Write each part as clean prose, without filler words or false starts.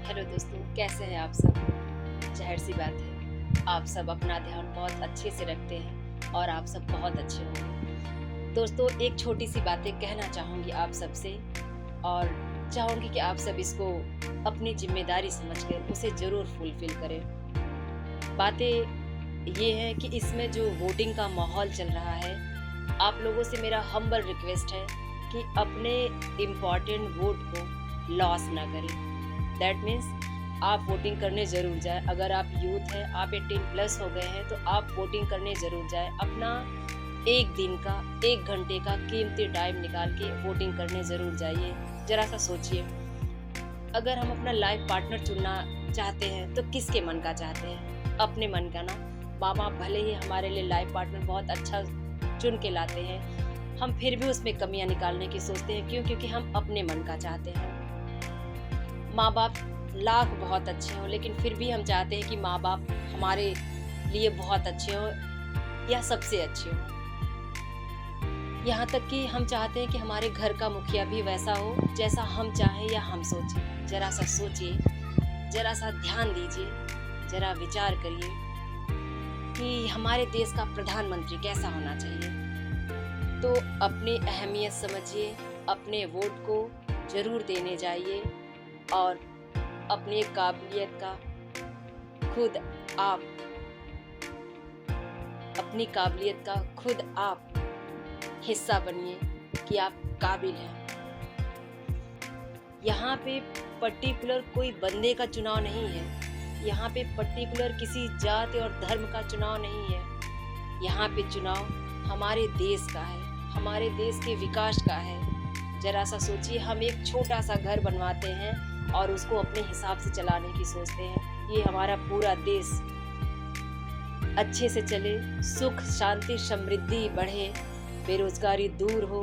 Hello दोस्तों, कैसे हैं आप सब। ज़ाहिर सी बात है, आप सब अपना ध्यान बहुत अच्छे से रखते हैं और आप सब बहुत अच्छे होंगे। दोस्तों, एक छोटी सी बातें कहना चाहूँगी आप सबसे और चाहूँगी कि आप सब इसको अपनी ज़िम्मेदारी समझकर उसे ज़रूर फुलफ़िल करें। बातें ये हैं कि इसमें जो वोटिंग का माहौल चल रहा है, आप लोगों से मेरा हम्बल रिक्वेस्ट है कि अपने इम्पॉर्टेंट वोट को लॉस ना करें। दैट मीन्स आप वोटिंग करने ज़रूर जाएं। अगर आप यूथ हैं, आप 18+ हो गए हैं, तो आप वोटिंग करने ज़रूर जाएं। अपना एक दिन का, 1 घंटे का कीमती टाइम निकाल के वोटिंग करने ज़रूर जाइए। ज़रा सा सोचिए, अगर हम अपना लाइफ पार्टनर चुनना चाहते हैं तो किसके मन का चाहते हैं? अपने मन का ना। माँ बाप भले ही हमारे लिए लाइफ पार्टनर बहुत अच्छा चुन के लाते हैं, हम फिर भी उसमें कमियां निकालने की सोचते हैं। क्यों? क्योंकि हम अपने मन का चाहते हैं। माँ बाप लाख बहुत अच्छे हों, लेकिन फिर भी हम चाहते हैं कि माँ बाप हमारे लिए बहुत अच्छे हों या सबसे अच्छे हों। यहाँ तक कि हम चाहते हैं कि हमारे घर का मुखिया भी वैसा हो जैसा हम चाहें या हम सोचें। ज़रा सा सोचिए, ज़रा सा ध्यान दीजिए, ज़रा विचार करिए कि हमारे देश का प्रधानमंत्री कैसा होना चाहिए। तो अपनी अहमियत समझिए, अपने वोट को ज़रूर देने जाइए और अपनी काबिलियत का खुद आप अपनी काबिलियत का खुद आप हिस्सा बनिए कि आप काबिल हैं। यहाँ पे पर्टिकुलर कोई बंदे का चुनाव नहीं है, यहाँ पे पर्टिकुलर किसी जाति और धर्म का चुनाव नहीं है। यहाँ पे चुनाव हमारे देश का है, हमारे देश के विकास का है। जरा सा सोचिए, हम एक छोटा सा घर बनवाते हैं और उसको अपने हिसाब से चलाने की सोचते हैं। ये हमारा पूरा देश अच्छे से चले, सुख शांति समृद्धि बढ़े, बेरोजगारी दूर हो,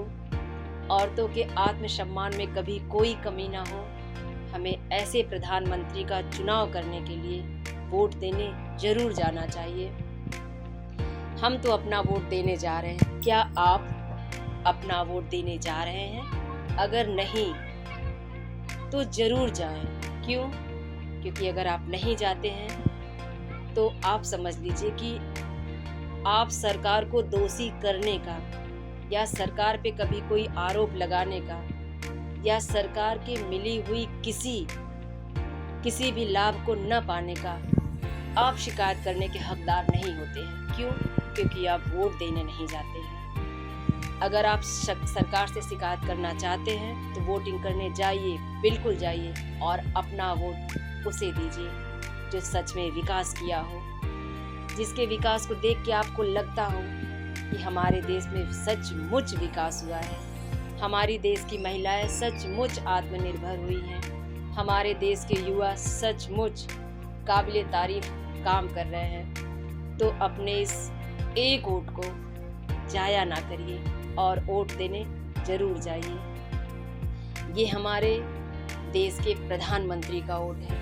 औरतों के आत्मसम्मान में कभी कोई कमी ना हो। हमें ऐसे प्रधानमंत्री का चुनाव करने के लिए वोट देने जरूर जाना चाहिए। हम तो अपना वोट देने जा रहे हैं, क्या आप अपना वोट देने जा रहे हैं? अगर नहीं तो जरूर जाएं। क्यों? क्योंकि अगर आप नहीं जाते हैं तो आप समझ लीजिए कि आप सरकार को दोषी करने का या सरकार पे कभी कोई आरोप लगाने का या सरकार की मिली हुई किसी भी लाभ को न पाने का आप शिकायत करने के हकदार नहीं होते हैं। क्यों? क्योंकि आप वोट देने नहीं जाते हैं। अगर आप सरकार से शिकायत करना चाहते हैं तो वोटिंग करने जाइए, बिल्कुल जाइए और अपना वोट उसे दीजिए जो सच में विकास किया हो, जिसके विकास को देख के आपको लगता हो कि हमारे देश में सचमुच विकास हुआ है, हमारी देश की महिलाएं सचमुच आत्मनिर्भर हुई हैं, हमारे देश के युवा सचमुच काबिले तारीफ काम कर रहे हैं। तो अपने इस एक वोट को जाया ना करिए और वोट देने जरूर जाइए। ये हमारे देश के प्रधानमंत्री का वोट है।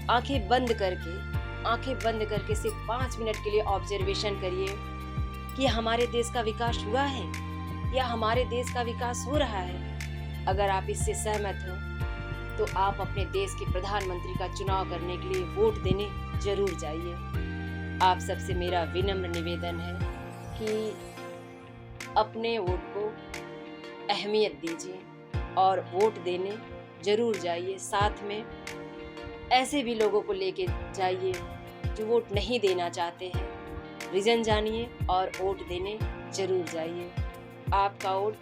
आंखें बंद करके सिर्फ 5 मिनट के लिए ऑब्जर्वेशन करिए कि हमारे देश का विकास हुआ है या हमारे देश का विकास हो रहा है। अगर आप इससे सहमत हो तो आप अपने देश के प्रधानमंत्री का चुनाव करने के लिए वोट देने जरूर जाइए। आप सबसे मेरा विनम्र निवेदन है कि अपने वोट को अहमियत दीजिए और वोट देने जरूर जाइए। साथ में ऐसे भी लोगों को लेके जाइए जो वोट नहीं देना चाहते हैं, रीजन जानिए और वोट देने जरूर जाइए। आपका वोट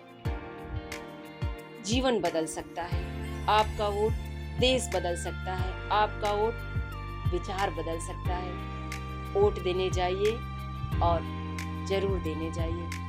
जीवन बदल सकता है, आपका वोट देश बदल सकता है, आपका वोट विचार बदल सकता है। वोट देने जाइए और जरूर देने जाइए।